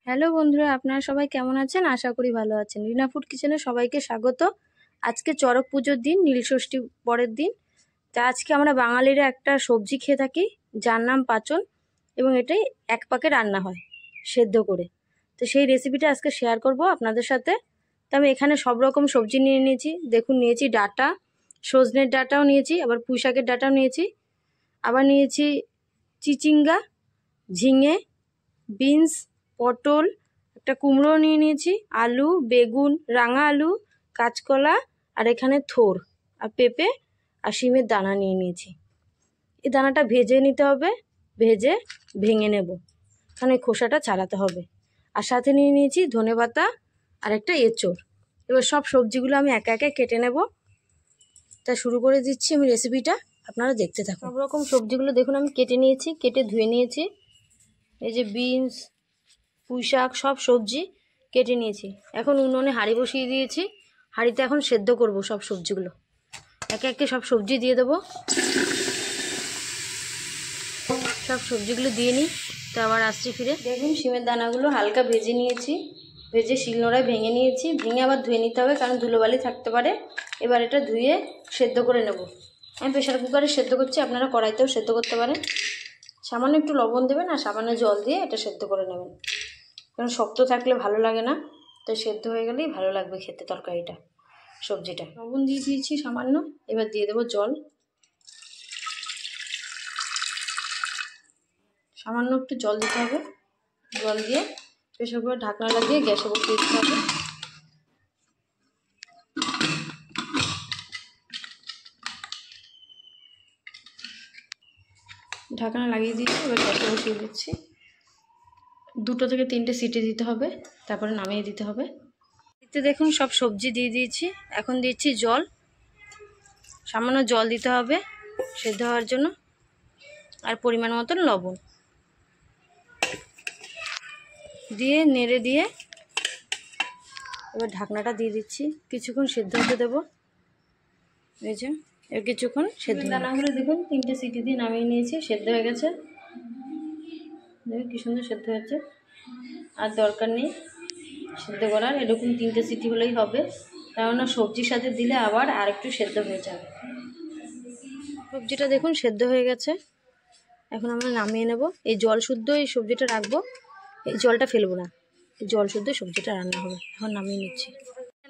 Hello বন্ধুরা, আপনারা সবাই কেমন আছেন? আশা করি ভালো আছেন। রিনা ফুড কিচেনে সবাইকে স্বাগত। আজকে চড়ক পুজোর দিন, নীলষষ্ঠী পরের দিন। তা আজকে আমরা বাঙালিরা একটা সবজি খেয়ে থাকি যার নাম পাচন, এবং এটাই এক পাকে রান্না হয় সেদ্ধ করে। তো সেই রেসিপিটা আজকে শেয়ার করব আপনাদের সাথে। তো আমি এখানে সব রকম সবজি নিয়ে নিয়েছি। দেখুন, নিয়েছি ডাঁটা, সজনের ডাঁটাও নিয়েছি, আবার পুঁই শাকের ডাঁটাও নিয়েছি, আবার নিয়েছি চিচিঙ্গা, ঝিঙে, বিনস, পটল, একটা কুমড়ো নিয়ে নিয়েছি, আলু, বেগুন, রাঙা আলু, কাঁচকলা, আর এখানে থোর আর পেঁপে আর শিমের দানা নিয়ে নিয়েছি। এই দানাটা ভেজে নিতে হবে, ভেজে ভেঙে নেব, কারণ এই খোসাটা ছাড়াতে হবে। আর সাথে নিয়ে নিয়েছি ধনেপাতা আর একটা এঁচোড়। এবার সব সবজিগুলো আমি একে একে কেটে নেব। তা শুরু করে দিচ্ছি আমি রেসিপিটা, আপনারা দেখতে থাকুন। সব রকম সবজিগুলো দেখুন আমি কেটে নিয়েছি, কেটে ধুয়ে নিয়েছি। এই যে বিনস, পুঁই শাক, সব সবজি কেটে নিয়েছি। এখন উনুনে হাঁড়ি বসিয়ে দিয়েছি। হাঁড়িতে এখন সেদ্ধ করব সব সবজিগুলো। একে একে সব সবজি দিয়ে দেবো। সব সবজিগুলো দিয়ে নিই, তো আবার আসছি ফিরে। দেখুন, শিমের দানাগুলো হালকা ভেজে নিয়েছি, ভেজে শিলনোড়ায় ভেঙে নিয়েছি। ভেঙে আবার ধুয়ে নিতে হবে, কারণ ধুলোবালি থাকতে পারে। এবার এটা ধুয়ে সেদ্ধ করে নেব। আমি প্রেশার কুকারে সেদ্ধ করছি, আপনারা কড়াইতেও সেদ্ধ করতে পারেন। সামান্য একটু লবণ দেবেন আর সামান্য জল দিয়ে এটা সেদ্ধ করে নেবেন, কারণ শক্ত থাকলে ভালো লাগে না। তো সেদ্ধ হয়ে গেলেই ভালো লাগবে খেতে তরকারিটা, সবজিটা। লবণ দিয়ে দিয়েছি সামান্য, এবার দিয়ে দেবো জল। সামান্য একটু জল দিতে হবে। জল দিয়ে প্রেসার কুকারে ঢাকনা লাগিয়ে গ্যাসে বসিয়ে দিতে হবে। ঢাকনা লাগিয়ে দিয়েছি, এবার গ্যাসে বসিয়ে দিচ্ছি। 2 থেকে 3টে সিটি দিতে হবে, তারপরে নামিয়ে দিতে হবে। এতে দেখুন সব সবজি দিয়ে দিয়েছি। এখন দিচ্ছি জল, সামান্য জল দিতে হবে সেদ্ধ হওয়ার জন্য, আর পরিমাণ মতন লবণ দিয়ে নেড়ে দিয়ে এবার ঢাকনাটা দিয়ে দিচ্ছি। কিছুক্ষণ সেদ্ধ হতে দেবো। এই যে এর কিছুক্ষণ সেদ্ধ। দানাগুলো দেখুন 3টে সিটি দিয়ে নামিয়ে নিয়েছি, সেদ্ধ হয়ে গেছে। দেখুন কি সুন্দর সেদ্ধ হয়েছে। আর দরকার নেই সেদ্ধ করার, এরকম 3টে সিটি হলেই হবে, কেননা সবজির সাথে দিলে আবার আরেকটু সেদ্ধ হয়ে যাবে। সবজিটা দেখুন সেদ্ধ হয়ে গেছে। এখন আমরা নামিয়ে নেব। এই জল শুদ্ধ এই সবজিটা রাখবো, এই জলটা ফেলবো না, এই জল শুদ্ধ সবজিটা রান্না হবে। এখন নামিয়ে নিচ্ছি।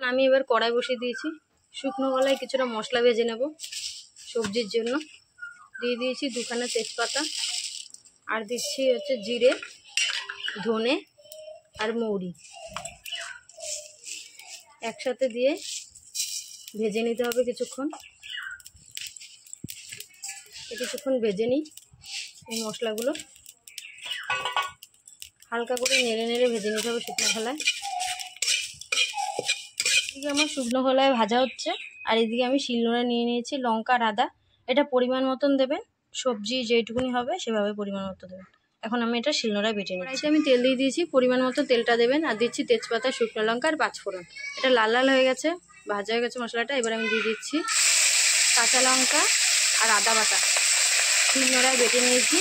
নামিয়ে এবার কড়াই বসিয়ে দিয়েছি। শুকনো গলায় কিছুটা মশলা ভেজে নেব সবজির জন্য। দিয়ে দিয়েছি 2খানা তেজপাতা, আর দিচ্ছি হচ্ছে জিরে, ধনে আর মৌরি একসাথে দিয়ে ভেজে নিতে হবে কিছুক্ষণ। কিছুক্ষণ ভেজে নিই এই মশলাগুলো, হালকা করে নেড়ে নেড়ে ভেজে নিতে হবে শুকনো খোলায়। এদিকে আমার শুকনো খোলায় ভাজা হচ্ছে, আর এদিকে আমি শিলনোড়া নিয়ে নিয়েছি লঙ্কা আর আদা। এটা পরিমাণ মতন দেবেন, সবজি যেটুকুনি হবে সেভাবে পরিমাণ মতো দেবেন। এখন আমি এটা শিলনোড়ায় বেটে নিচ্ছি। আমি তেল দিয়ে দিয়েছি, পরিমাণ মতো তেলটা দেবেন। আর দিচ্ছি তেজপাতা, শুকনো লঙ্কা আর 5 ফোড়ন। এটা লাল লাল হয়ে গেছে, ভাজা হয়ে গেছে মশলাটা। এবার আমি দিয়ে দিচ্ছি কাঁচা লঙ্কা আর আদা বাটা, শিলনোড়ায় বেটে নিয়েছি।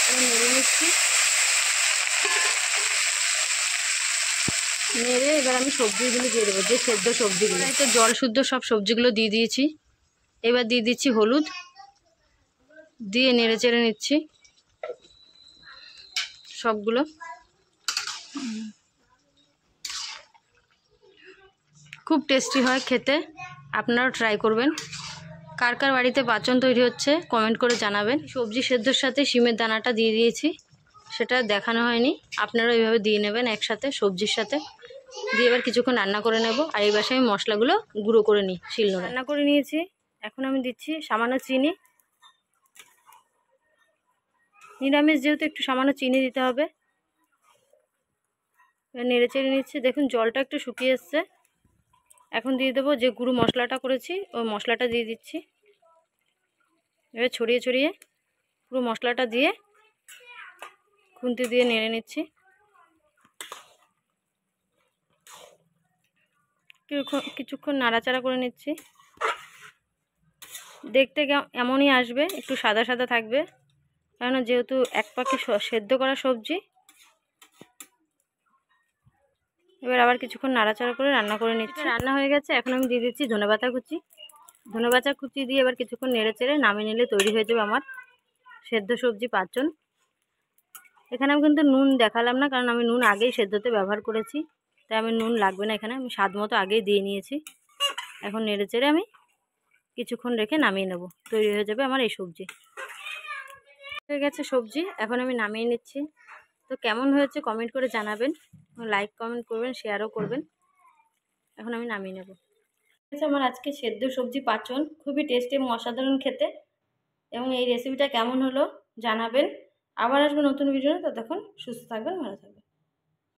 আমি নেড়ে নিচ্ছি, নেড়ে এবার আমি সবজিগুলো দিয়ে দেবো, যে সেদ্ধ সবজিগুলো। তো জল শুদ্ধ সব সবজিগুলো দিয়ে দিয়েছি। এবার দিয়ে দিচ্ছি হলুদ, দিয়ে নেড়ে চেড়ে নিচ্ছি সবগুলো। খুব টেস্টি হয় খেতে, আপনারাও ট্রাই করবেন। কার কার বাড়িতে পাচন তৈরি হচ্ছে কমেন্ট করে জানাবেন। সবজি সেদ্ধর সাথে শিমের দানাটা দিয়ে দিয়েছি, সেটা দেখানো হয়নি, আপনারাও এইভাবে দিয়ে নেবেন একসাথে সবজির সাথে। দিয়ে এবার কিছুক্ষণ রান্না করে নেব। আর এই বাসায় আমি মশলাগুলো গুঁড়ো করে নিই, শিলনোড়া রান্না করে নিয়েছি। এখন আমি দিচ্ছি সামান্য চিনি, নিরামিষ যেহেতু একটু সামান্য চিনি দিতে হবে। এবার নেড়ে চেড়ে নিচ্ছি। দেখুন জলটা একটু শুকিয়ে এসছে। এখন দিয়ে দেবো যে গুঁড়ো মশলাটা করেছি, ওই মশলাটা দিয়ে দিচ্ছি। এবার ছড়িয়ে ছড়িয়ে পুরো মশলাটা দিয়ে খুন্তি দিয়ে নেড়ে নিচ্ছি। কিছুক্ষণ নাড়াচাড়া করে নিচ্ছি। দেখতে এমনই আসবে, একটু সাদা সাদা থাকবে, কেননা যেহেতু এক পাকে সেদ্ধ করা সবজি। এবার আবার কিছুক্ষণ নাড়াচাড়া করে রান্না করে নিচ্ছি। রান্না হয়ে গেছে, এখন আমি দিয়ে দিচ্ছি ধনেপাতা কুচি। ধনেপাতা কুচি দিয়ে এবার কিছুক্ষণ নেড়ে চেড়ে নামিয়ে নিলে তৈরি হয়ে যাবে আমার সেদ্ধ সবজি পাঁচজন। এখানে আমি কিন্তু নুন দেখালাম না, কারণ আমি নুন আগেই সেদ্ধতে ব্যবহার করেছি, তাই আমি নুন লাগবে না এখানে, আমি স্বাদ মতো আগেই দিয়ে নিয়েছি। এখন নেড়ে চেড়ে আমি কিছুক্ষণ রেখে নামিয়ে নেব, তৈরি হয়ে যাবে আমার এই সবজি। হয়ে গেছে সবজি, এখন আমি নামিয়ে নিচ্ছি। তো কেমন হয়েছে কমেন্ট করে জানাবেন, লাইক কমেন্ট করবেন, শেয়ারও করবেন। এখন আমি নামিয়ে নেব। আমার আজকে সেদ্ধ সবজি পাঁচন, খুবই টেস্টি এবং অসাধারণ খেতে। এবং এই রেসিপিটা কেমন হলো জানাবেন। আবার আসবো নতুন ভিডিও, ততক্ষণ সুস্থ থাকবেন, ভালো থাকবেন।